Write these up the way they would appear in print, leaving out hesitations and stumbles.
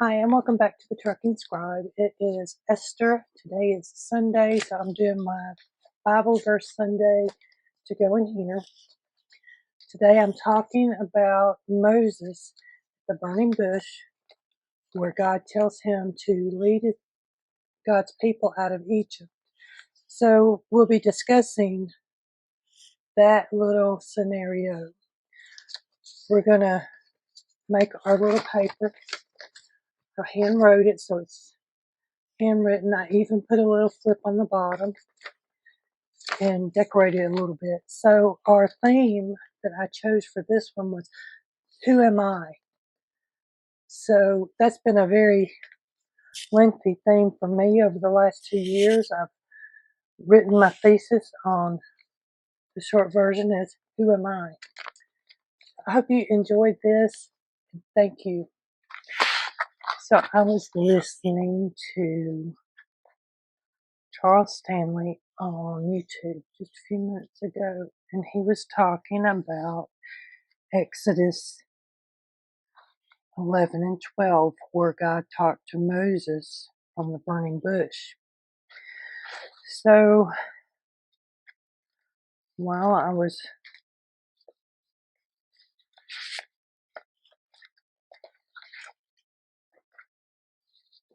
Hi, and welcome back to the Trucking Scribe. It is Esther. Today is Sunday, so I'm doing my Bible verse Sunday to go in here. Today I'm talking about Moses, the burning bush, where God tells him to lead God's people out of Egypt. So we'll be discussing that little scenario. We're going to make our little paper. I hand wrote it, so it's handwritten. I even put a little flip on the bottom and decorated it a little bit. So our theme that I chose for this one was, who am I? So that's been a very lengthy theme for me over the last 2 years. I've written my thesis on the short version is, who am I? I hope you enjoyed this. Thank you. So I was listening to Charles Stanley on YouTube just a few minutes ago, and he was talking about Exodus 11 and 12, where God talked to Moses from the burning bush. So while I was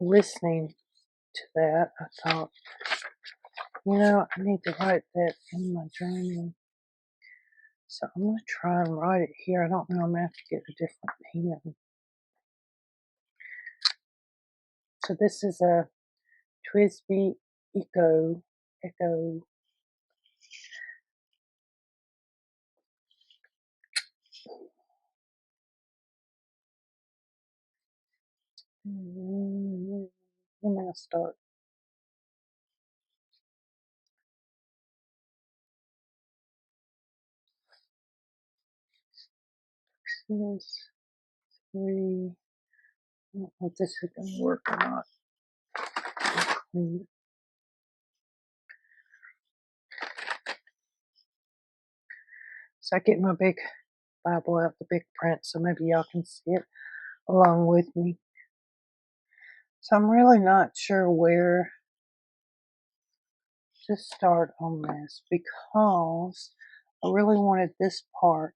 listening to that, I thought, I need to write that in my journal. So I'm going to try and write it here. I don't know, I'm going to have to get a different pen. So this is a Twisby Echo. When will I start? Exodus 3. I don't know if this is going to work or not. So I get my big Bible out, the big print, so maybe y'all can see it along with me. So I'm really not sure where to start on this because I really wanted this part.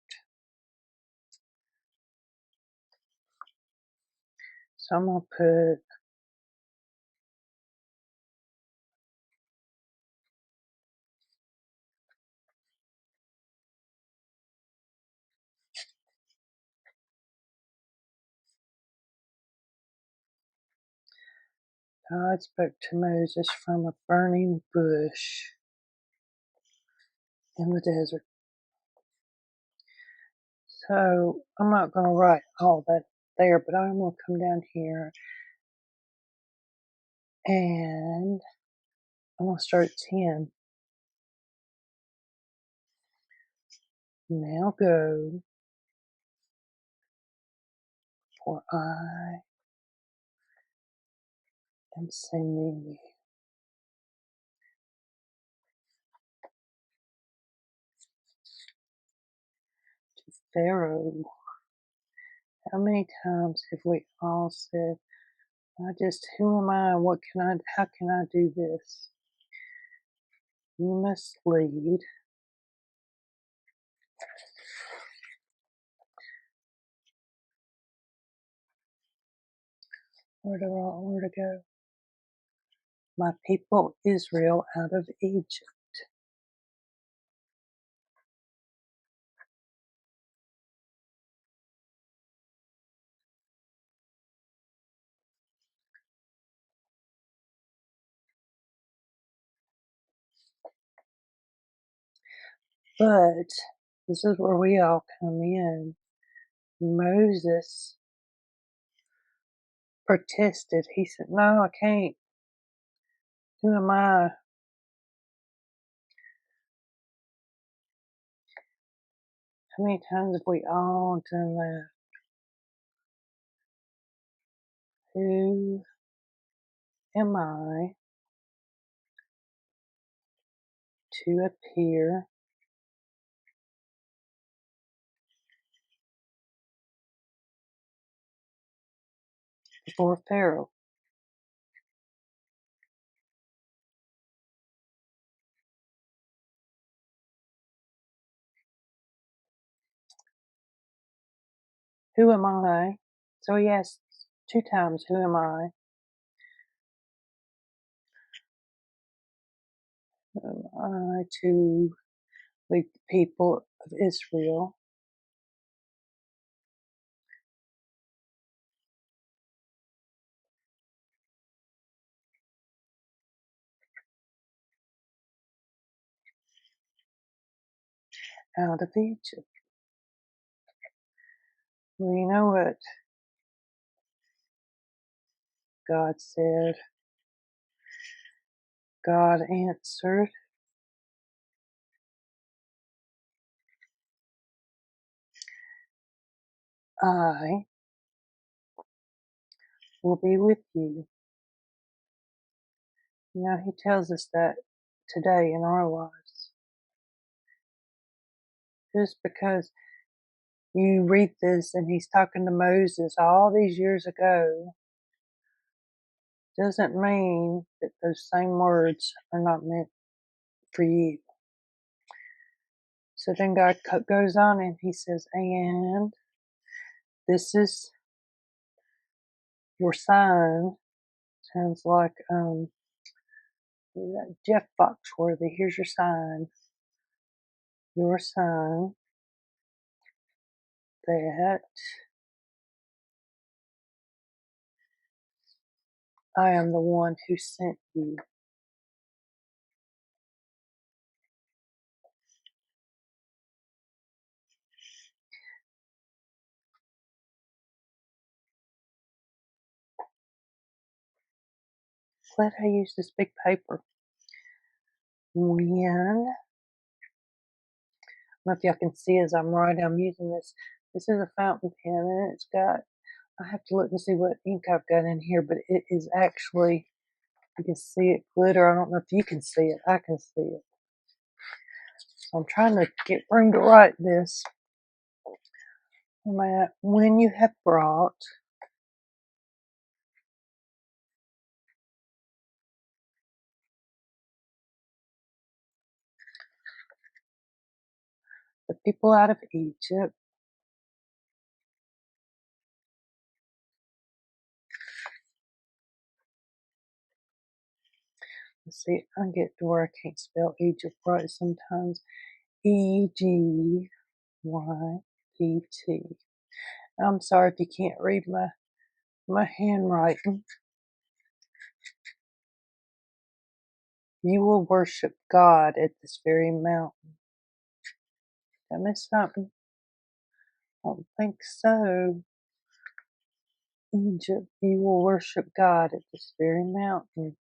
So I'm going to put God spoke to Moses from a burning bush in the desert. So I'm not going to write all that there, but I'm going to come down here and I'm going to start at 10. Now go, for I am sending you to Pharoh. How many times have we all said, who am I? How can I do this? You must lead. Where to go? My people Israel out of Egypt. But this is where we all come in. Moses protested. He said, no, I can't. Who am I? How many times have we all done that? Who am I to appear before Pharoh. Who am I? So he asks 2 times, who am I? Who am I to lead the people of Israel? Out of Egypt. Well, you know what God said? God answered, I will be with you. You know, he tells us that today in our lives. Just because you read this and he's talking to Moses all these years ago doesn't mean that those same words are not meant for you. So then God goes on and he says, and this is your sign. Sounds like Jeff Foxworthy. Here's your sign. Your sign that I am the one who sent you. Glad I used this big paper. When, I don't know if y'all can see as I'm writing, I'm using this. This is a fountain pen and it's got, I have to look and see what ink I've got in here, but it is actually, you can see it glitter. I don't know if you can see it. I can see it. So I'm trying to get room to write this. When you have brought the people out of Egypt, let's see, I get to where I can't spell Egypt right sometimes. Egypt. I'm sorry if you can't read my handwriting. You will worship God at this very mountain. Did I miss something? I don't think so. Egypt, you will worship God at this very mountain.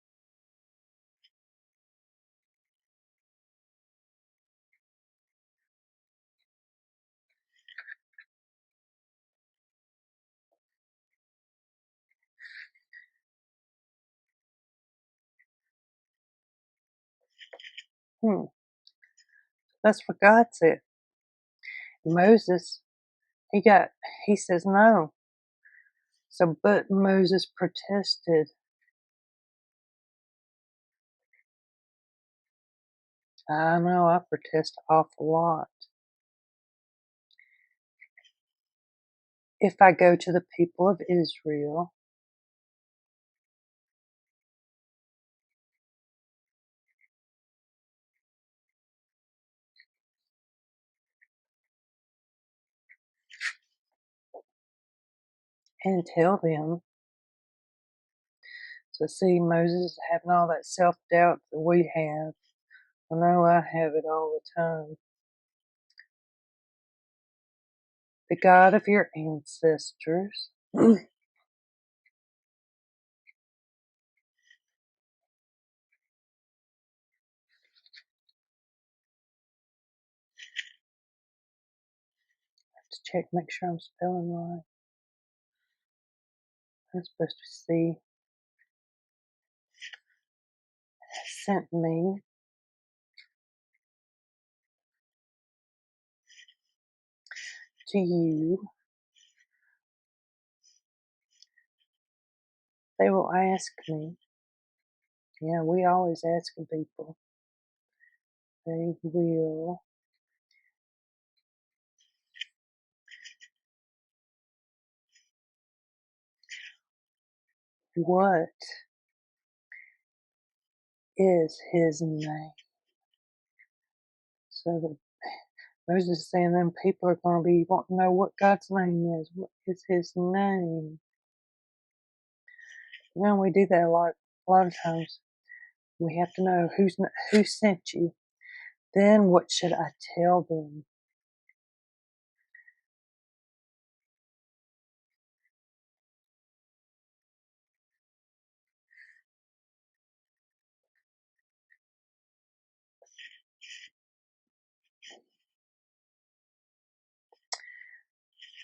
That's what God said. Moses, he says no. So, but Moses protested. I know I protest an awful lot. If I go to the people of Israel, and tell them, so see, Moses is having all that self-doubt that we have. I know I have it all the time. The God of your ancestors to check, make sure I'm spelling right. I'm supposed to see. Sent me to you They will ask me. Yeah, we always asking people. They will what is his name? So the Moses is saying them people are going to be wanting to know what God's name is. What is his name? You know, we do that a lot of times. We have to know who sent you. Then what should I tell them?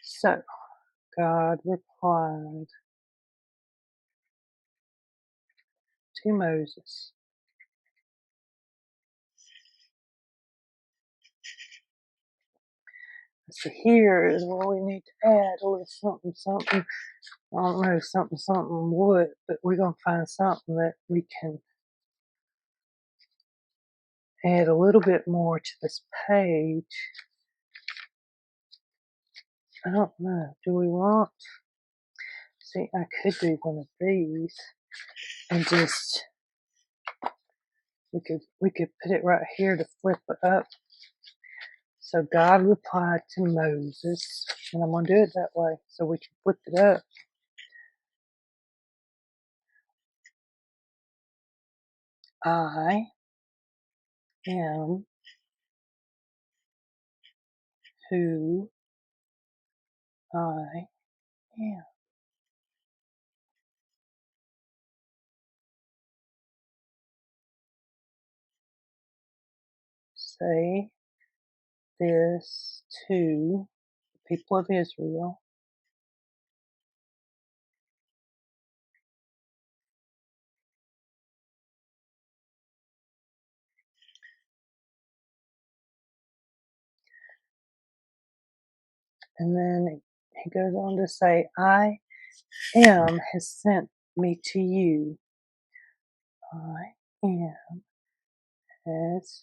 So God replied to Moses. So here is where we need to add a little something, something. I don't know, something, something what, but we're going to find something that we can add a little bit more to this page. I don't know. Do we want? See, I could do one of these and just we could put it right here to flip it up. So God replied to Moses, and I'm going to do it that way so we can flip it up. I am who I am. Say this to the people of Israel. And then he goes on to say, I am has sent me to you. I am has.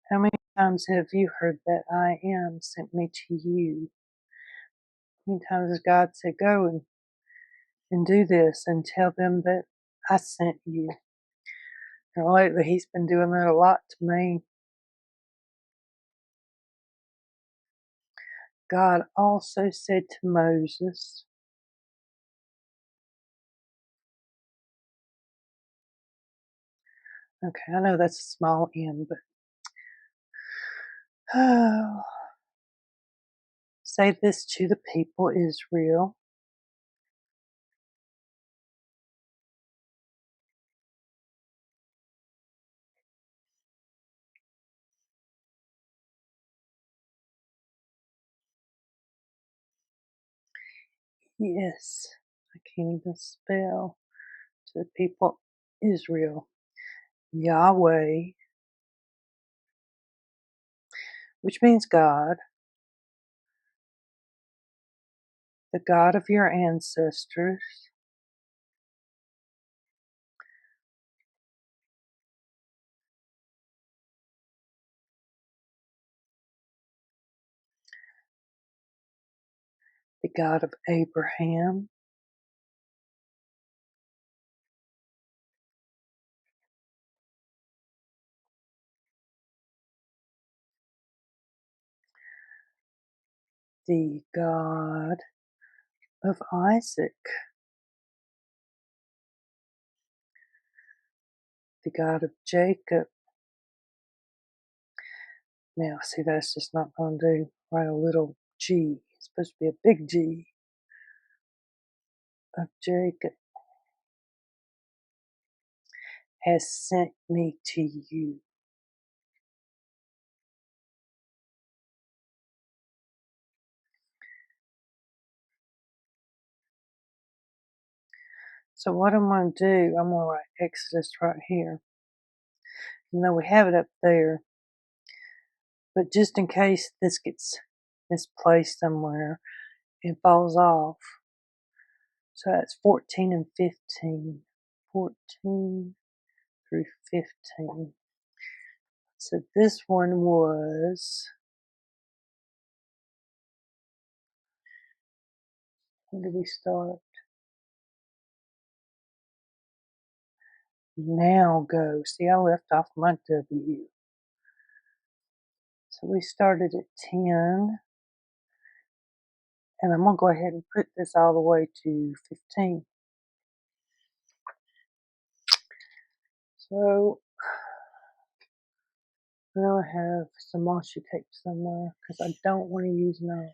How many times have you heard that I am sent me to you? How many times has God said, go and do this and tell them that I sent you? And lately he's been doing that a lot to me. God also said to Moses, okay, I know that's a small m, but oh, say this to the people Israel. Yes, I can't even spell. To the people Israel. Yahweh, which means God, the God of your ancestors, the God of Abraham, the God of Isaac, the God of Jacob. Now, see, that's just not going to do. Write a little G. It's supposed to be a big G. Of Jacob has sent me to you. So what I'm going to do, I'm going to write Exodus right here. Even though we have it up there. But just in case this gets misplaced somewhere, it falls off. So that's 14 and 15. 14 through 15. So this one was, when did we start? Now go. See, I left off my W. So we started at 10. And I'm going to go ahead and put this all the way to 15. So now I have some washi tape somewhere because I don't want to use no.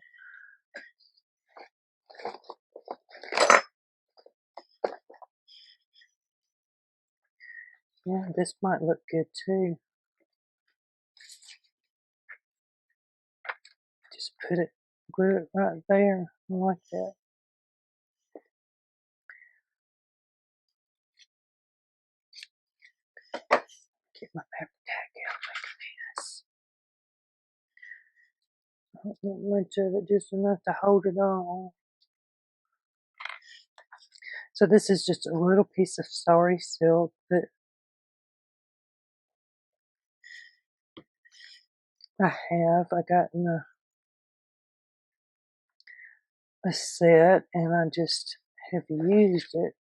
Yeah, this might look good too. Just put it, glue it right there. I like that. Get my paper tag out, make a mess. I don't want much of it, just enough to hold it on. So this is just a little piece of sari silk that I have. I got in a set and I just have used it.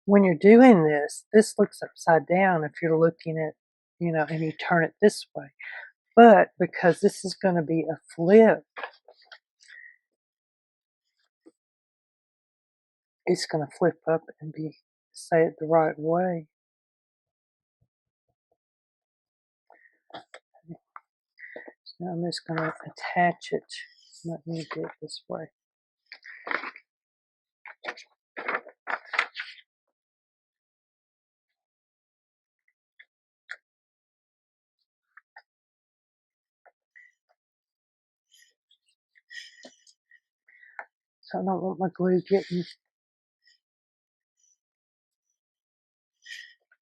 When you're doing this looks upside down if you're looking at, and you turn it this way. But because this is going to be a flip, it's going to flip up and say it the right way. So I'm just going to attach it. Let me do it this way. So I don't want my glue getting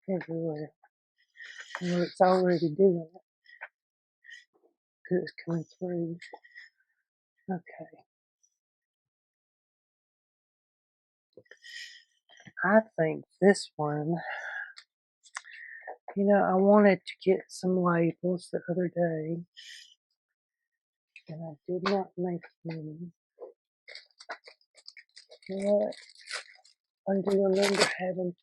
everywhere. Well, it's already doing it because it's coming through. Okay. I think this one, I wanted to get some labels the other day, and I did not make any. What? I do remember having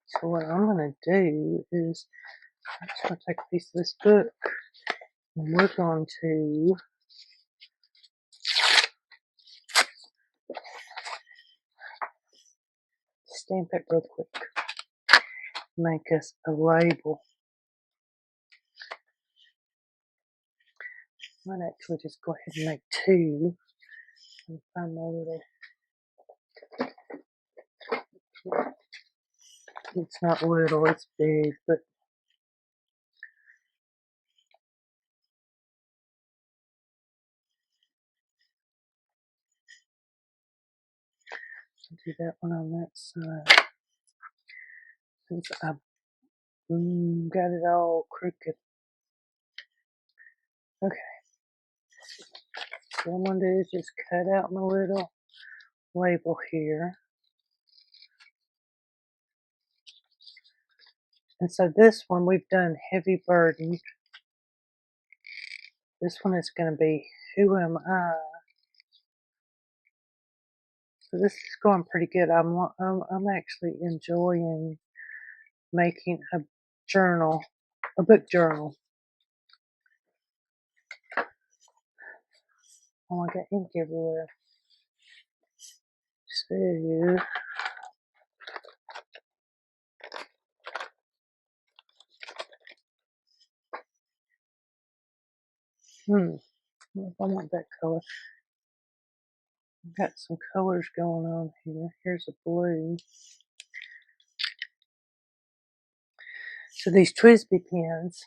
so what I'm going to do is I'm just going to take a piece of this book and we're going to stamp it real quick. Make us a label. I might actually just go ahead and make two and find my little. It's not little, it's big, but I'll do that one on that side. Since I got it all crooked. Okay. So what I'm going to do is just cut out my little label here. And so this one we've done heavy burden. This one is going to be Who Am I? So this is going pretty good. I'm actually enjoying making a book journal. Oh, I got ink everywhere. So I want that color. I've got some colors going on here. Here's a blue. So these Twisby pens,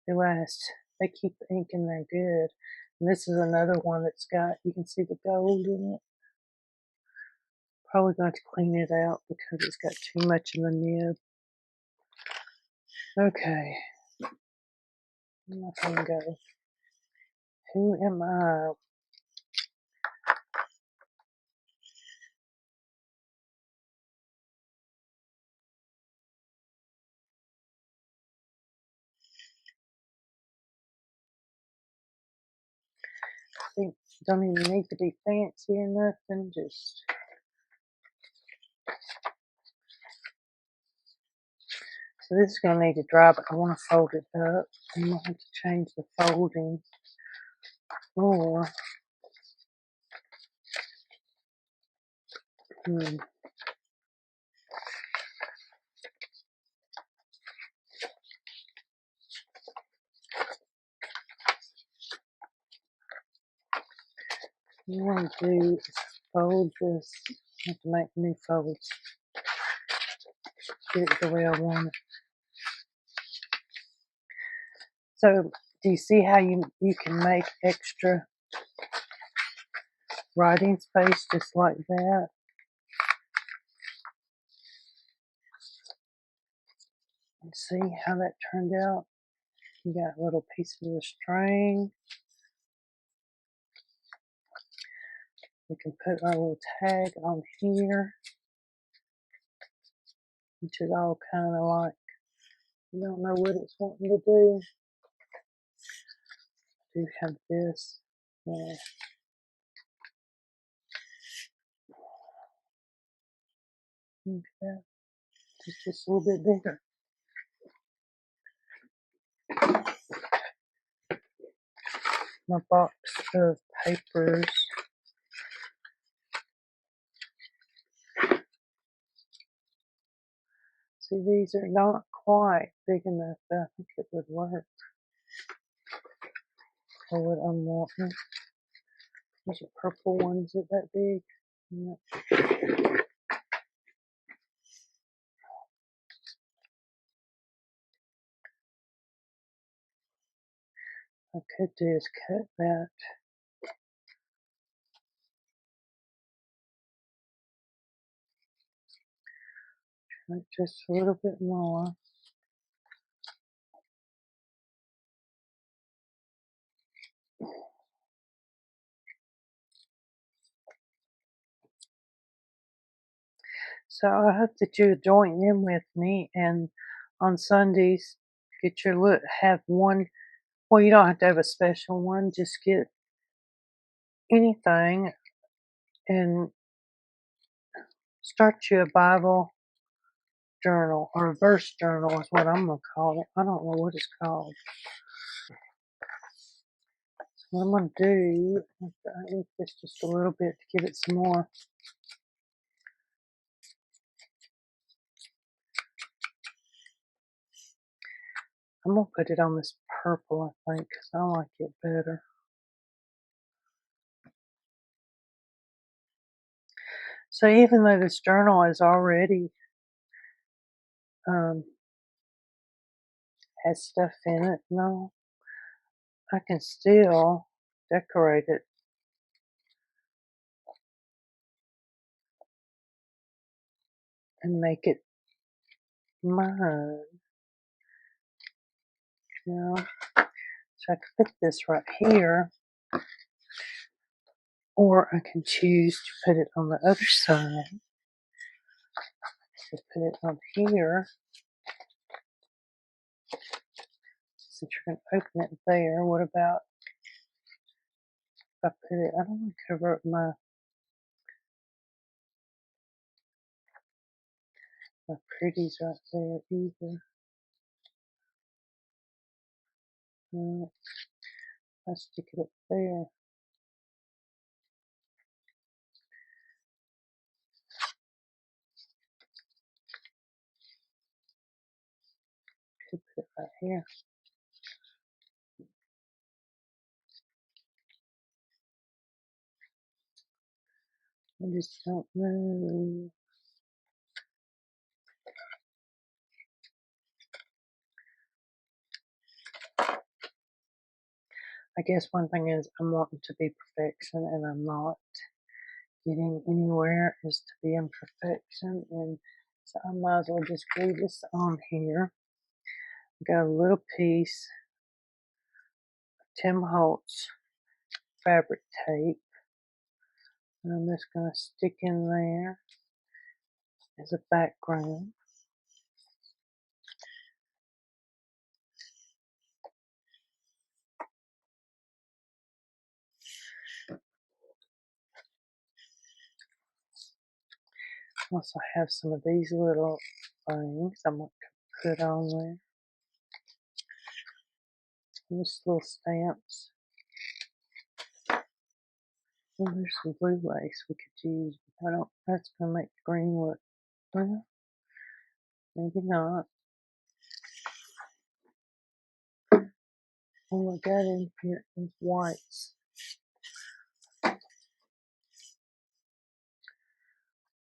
they last they keep the ink in there good. And this is another one that's got, you can see the gold in it. Probably going to clean it out because it's got too much in the nib. Okay, where am I going to go? Who am I? I think don't even need to be fancy or nothing. Just so this is gonna need to dry, but I want to fold it up. I might have to change the folding, or hmm, what I want to do is fold this. I have to make new folds. Get it the way I want it. So, do you see how you can make extra writing space just like that? And see how that turned out? You got a little piece of the string. We can put our little tag on here, which is all kind of like, you don't know what it's wanting to do. I do have this. Yeah. Look at that. It's just a little bit bigger. My box of papers. See, these are not quite big enough, but I think it would work for what I'm wanting. These are purple ones. Is it that big? No. I could do is cut that. Just a little bit more. So I hope that you join in with me, and on Sundays get your look. Have one. Well, you don't have to have a special one. Just get anything and start you a Bible journal, or a verse journal is what I'm gonna call it. I don't know what it's called. So what I'm gonna do, I ink this just a little bit to give it some more. I'm gonna put it on this purple, I think, because I like it better. So even though this journal is already has stuff in it, no, I can still decorate it and make it mine. You know, so I can put this right here, or I can choose to put it on the other side. So put it on here. Since you're going to open it there, what about if I put it, I don't want to cover up my pretties right there either. No, I stick it up there. Could put it right here. I just don't know. I guess one thing is I'm wanting to be perfection and I'm not getting anywhere is to be in perfection, and so I might as well just glue this on here. Got a little piece of Tim Holtz fabric tape, and I'm just going to stick in there as a background. Also have some of these little things I'm going to put on there. Just little stamps. Oh, there's some blue lace we could use. I don't. That's gonna make the green look. Well, maybe not. All I got in here is whites.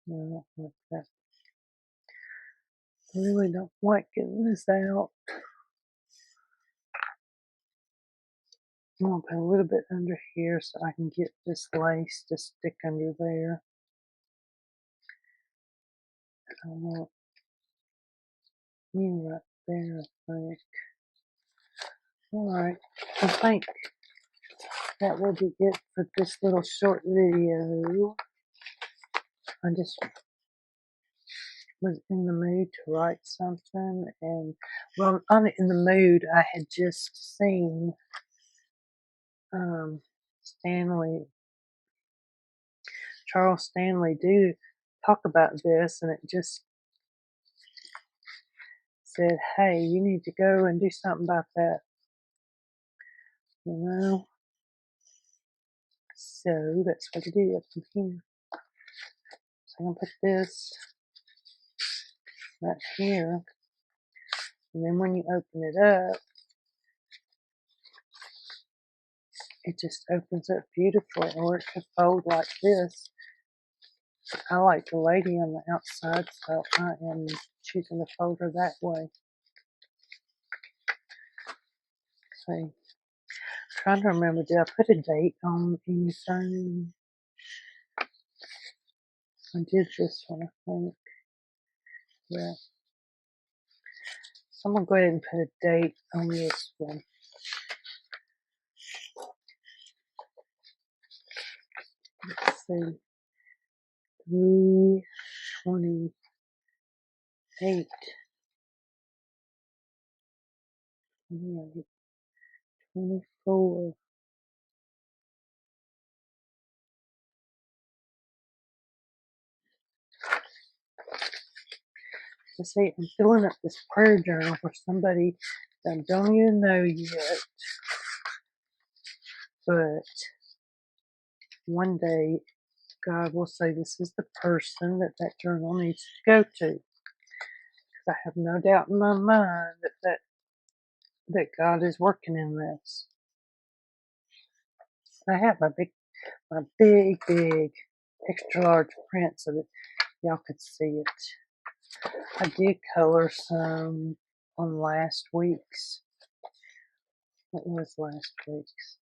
No, I don't like that. I really don't like getting this out. I'm gonna put a little bit under here so I can get this lace to stick under there. I want you right there, I think. Alright, I think that will be it for this little short video. I just was in the mood to write something, and well, I'm not in the mood. I had just seen Charles Stanley do talk about this, and it just said, hey, you need to go and do something about that, you know? So that's what I did from here. So I'm gonna put this right here, and then when you open it up, it just opens up beautifully, or it could fold like this. I like the lady on the outside, so I am choosing to fold her that way. See, trying to remember, did I put a date on anything? I did this one, I think. Yeah. So I'm going to go ahead and put a date on this one. Let's see. 3/28. 28. 24. So see, I'm filling up this prayer journal for somebody that I don't even know yet. But one day, God will say this is the person that that journal needs to go to. Because I have no doubt in my mind that God is working in this. I have my big extra large print so that y'all could see it. I did color some on last week's. What was last week's?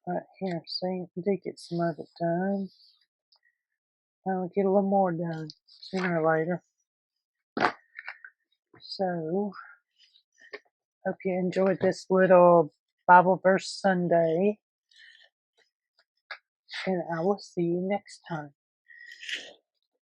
Right here, see, I did get some of it done. I'll get a little more done sooner or later. So, hope you enjoyed this little Bible verse Sunday, and I will see you next time.